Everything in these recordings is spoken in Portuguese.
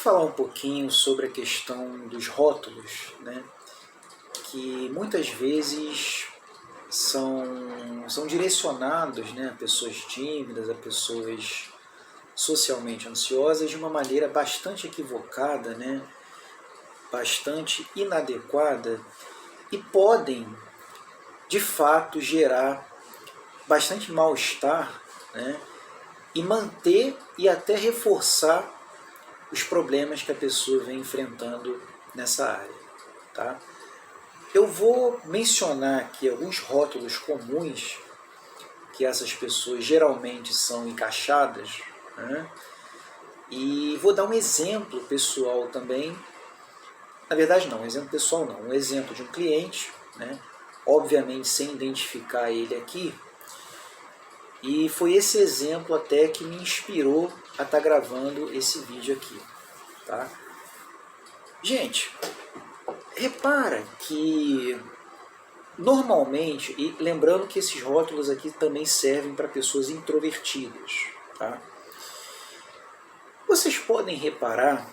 falar um pouquinho sobre a questão dos rótulos, né? Que muitas vezes são direcionados, né, a pessoas tímidas, a pessoas socialmente ansiosas de uma maneira bastante equivocada, né? Bastante inadequada e podem, de fato, gerar bastante mal-estar, né? E manter e até reforçar os problemas que a pessoa vem enfrentando nessa área, tá? Eu vou mencionar aqui alguns rótulos comuns que essas pessoas geralmente são encaixadas, né? E vou dar um exemplo pessoal também. Na verdade não, um exemplo pessoal não, um exemplo de um cliente, né? Obviamente sem identificar ele aqui. E foi esse exemplo até que me inspirou a estar gravando esse vídeo aqui, tá? Gente, repara que normalmente, e lembrando que esses rótulos aqui também servem para pessoas introvertidas, tá? Vocês podem reparar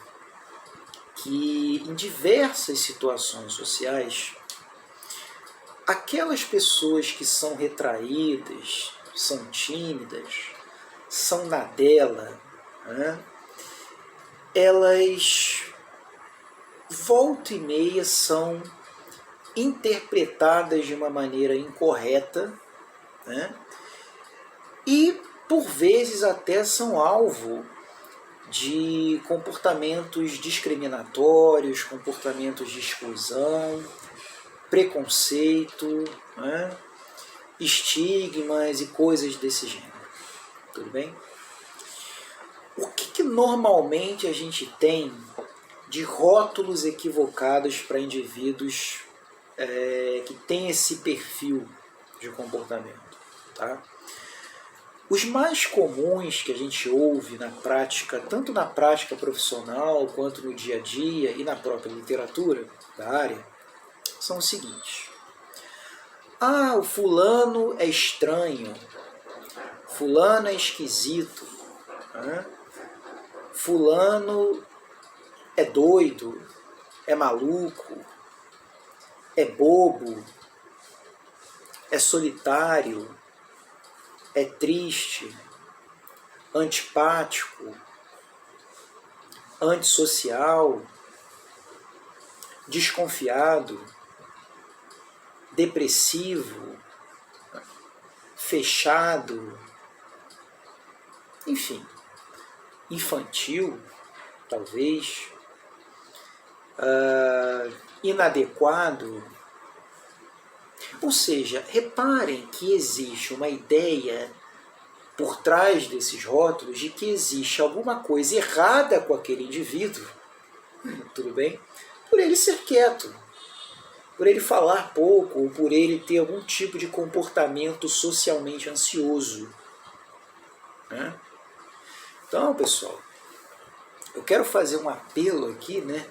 que em diversas situações sociais, aquelas pessoas que são retraídas, são tímidas, são na dela, né? Elas volta e meia são interpretadas de uma maneira incorreta, né? E por vezes até são alvo de comportamentos discriminatórios, comportamentos de exclusão, preconceito, né? Estigmas e coisas desse gênero. Tudo bem? O que normalmente a gente tem de rótulos equivocados para indivíduos que têm esse perfil de comportamento, tá? Os mais comuns que a gente ouve na prática, tanto na prática profissional quanto no dia a dia e na própria literatura da área, são os seguintes. Ah, o fulano é estranho, fulano é esquisito, né? Fulano é doido, é maluco, é bobo, é solitário, é triste, antipático, antissocial, desconfiado, depressivo, fechado, enfim, infantil, talvez, inadequado. Ou seja, reparem que existe uma ideia por trás desses rótulos de que existe alguma coisa errada com aquele indivíduo, tudo bem? Por ele ser quieto, por ele falar pouco, ou por ele ter algum tipo de comportamento socialmente ansioso, né? Então, pessoal, eu quero fazer um apelo aqui, né,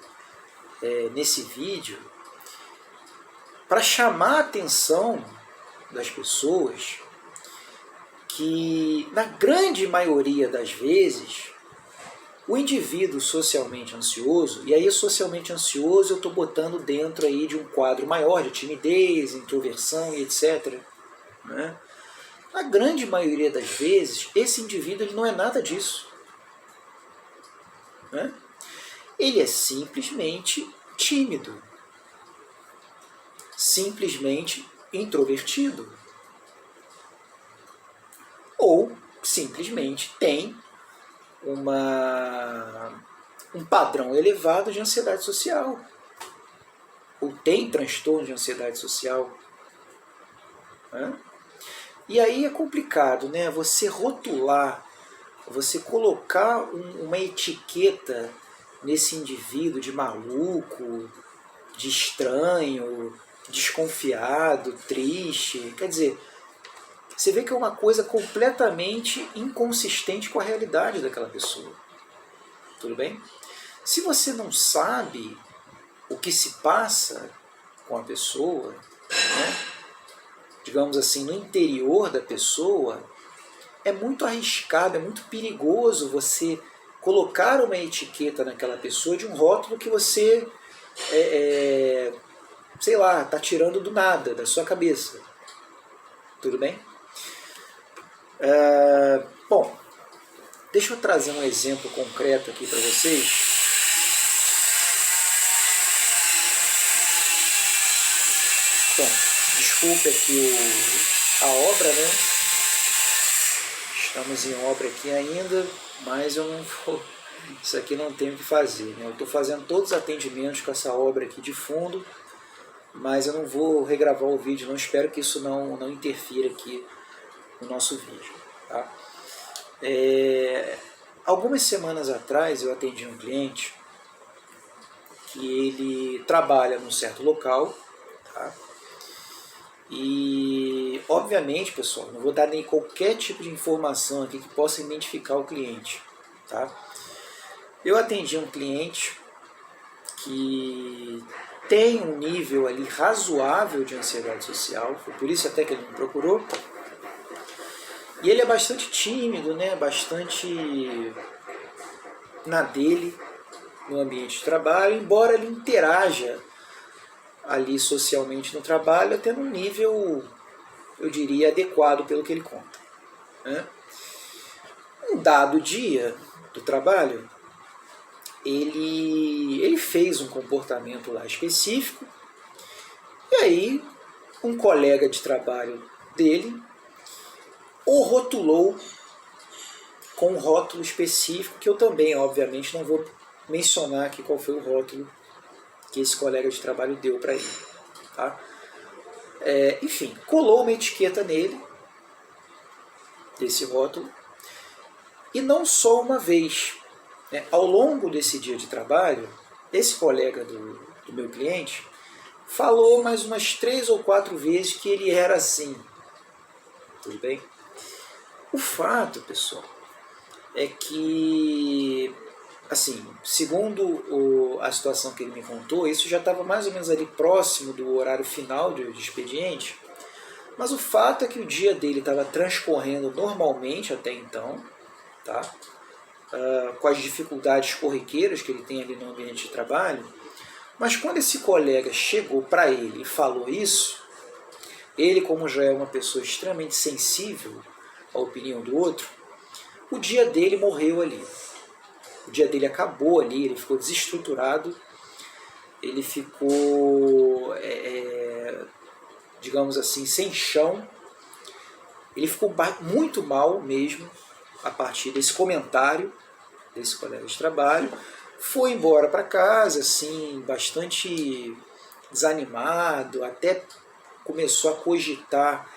nesse vídeo, para chamar a atenção das pessoas que, na grande maioria das vezes, o indivíduo socialmente ansioso, e aí socialmente ansioso eu estou botando dentro aí de um quadro maior de timidez, introversão e etc., né? Na grande maioria das vezes, esse indivíduo ele não é nada disso, né? Ele é simplesmente tímido, simplesmente introvertido, ou simplesmente tem um padrão elevado de ansiedade social, ou tem transtorno de ansiedade social, né? E aí é complicado, né? Você rotular, você colocar uma etiqueta nesse indivíduo de maluco, de estranho, desconfiado, triste. Quer dizer, você vê que é uma coisa completamente inconsistente com a realidade daquela pessoa. Tudo bem? Se você não sabe o que se passa com a pessoa, né, digamos assim, no interior da pessoa, é muito arriscado, é muito perigoso você colocar uma etiqueta naquela pessoa de um rótulo que você, sei lá, está tirando do nada, da sua cabeça. Tudo bem? Bom, deixa eu trazer um exemplo concreto aqui para vocês. Bom, desculpe aqui a obra, né? Estamos em obra aqui ainda, mas eu não vou... Isso aqui não tem o que fazer, né? Eu estou fazendo todos os atendimentos com essa obra aqui de fundo, mas eu não vou regravar o vídeo, não. Espero que isso não interfira aqui no nosso vídeo, tá? Algumas semanas atrás eu atendi um cliente que ele trabalha num certo local, tá? E, obviamente, pessoal, não vou dar nem qualquer tipo de informação aqui que possa identificar o cliente, tá? Eu atendi um cliente que tem um nível ali razoável de ansiedade social, foi por isso até que ele me procurou. E ele é bastante tímido, né? Bastante na dele no ambiente de trabalho, embora ele interaja ali socialmente no trabalho, até num nível, eu diria, adequado pelo que ele conta, né? Um dado dia do trabalho, ele fez um comportamento lá específico, e aí um colega de trabalho dele o rotulou com um rótulo específico, que eu também, obviamente, não vou mencionar aqui qual foi o rótulo que esse colega de trabalho deu para ele, tá? Enfim, colou uma etiqueta nele, desse rótulo, e não só uma vez, né? Ao longo desse dia de trabalho, esse colega do meu cliente falou mais umas 3 ou 4 vezes que ele era assim. Tudo bem? O fato, pessoal, é que, assim, segundo a situação que ele me contou, isso já estava mais ou menos ali próximo do horário final de expediente, mas o fato é que o dia dele estava transcorrendo normalmente até então, tá? Com as dificuldades corriqueiras que ele tem ali no ambiente de trabalho, mas quando esse colega chegou para ele e falou isso, ele, como já é uma pessoa extremamente sensível à opinião do outro, o dia dele morreu ali. O dia dele acabou ali, ele ficou desestruturado, ele ficou, digamos assim, sem chão, ele ficou muito mal mesmo a partir desse comentário desse colega de trabalho, foi embora para casa, assim, bastante desanimado, até começou a cogitar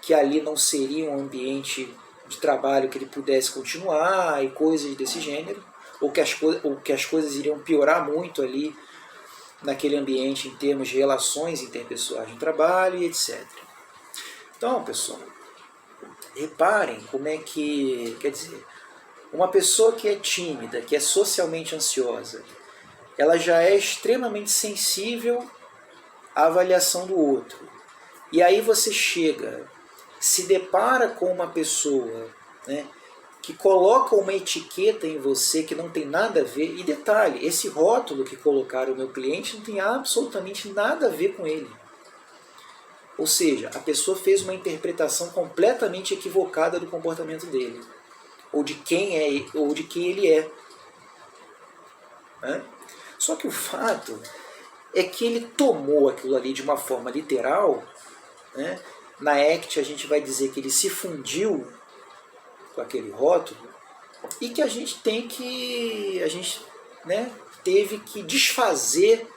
que ali não seria um ambiente de trabalho que ele pudesse continuar e coisas desse gênero, ou que as coisas iriam piorar muito ali naquele ambiente em termos de relações interpessoais no trabalho e etc. Então, pessoal, reparem como é que, quer dizer, uma pessoa que é tímida, que é socialmente ansiosa, ela já é extremamente sensível à avaliação do outro. E aí você chega, se depara com uma pessoa, né, que coloca uma etiqueta em você que não tem nada a ver, e detalhe, esse rótulo que colocaram o meu cliente não tem absolutamente nada a ver com ele. Ou seja, a pessoa fez uma interpretação completamente equivocada do comportamento dele, ou de quem ele é. Né? Só que o fato é que ele tomou aquilo ali de uma forma literal, né? Na ACT a gente vai dizer que ele se fundiu com aquele rótulo, e que a gente né, teve que desfazer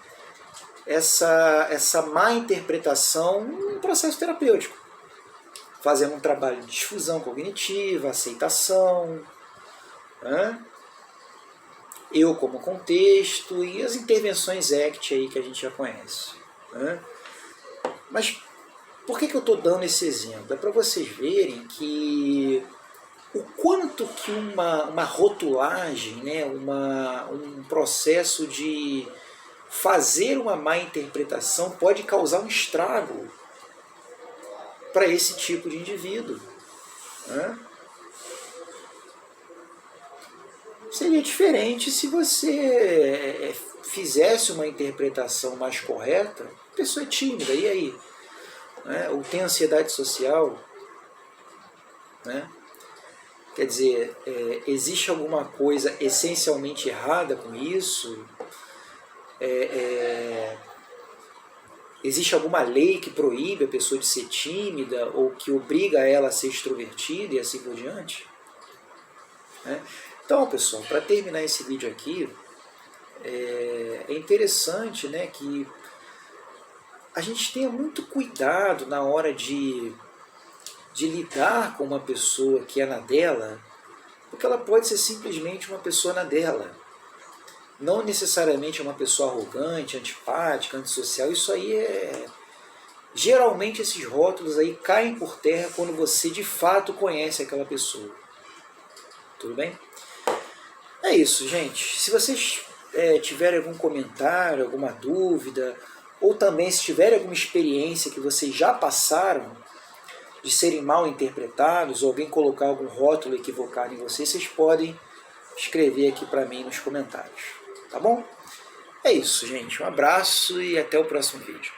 essa má interpretação num processo terapêutico, fazendo um trabalho de difusão cognitiva, aceitação, né? Eu como contexto e as intervenções ACT aí que a gente já conhece, né? Mas por que eu estou dando esse exemplo? É para vocês verem que o quanto que uma rotulagem, né, um processo de fazer uma má interpretação pode causar um estrago para esse tipo de indivíduo, né? seria diferente se você fizesse uma interpretação mais correta. A pessoa é tímida, e aí? Né? Ou tem ansiedade social, né? Quer dizer, existe alguma coisa essencialmente errada com isso? Existe alguma lei que proíbe a pessoa de ser tímida ou que obriga ela a ser extrovertida e assim por diante? Né? Então, pessoal, para terminar esse vídeo aqui, é interessante, né, que a gente tenha muito cuidado na hora de lidar com uma pessoa que é na dela, porque ela pode ser simplesmente uma pessoa na dela. Não necessariamente uma pessoa arrogante, antipática, antissocial. Isso aí geralmente esses rótulos aí caem por terra quando você de fato conhece aquela pessoa. Tudo bem? É isso, gente. Se vocês tiverem algum comentário, alguma dúvida, ou também se tiverem alguma experiência que vocês já passaram de serem mal interpretados, ou alguém colocar algum rótulo equivocado em vocês, vocês podem escrever aqui para mim nos comentários. Tá bom? É isso, gente. Um abraço e até o próximo vídeo.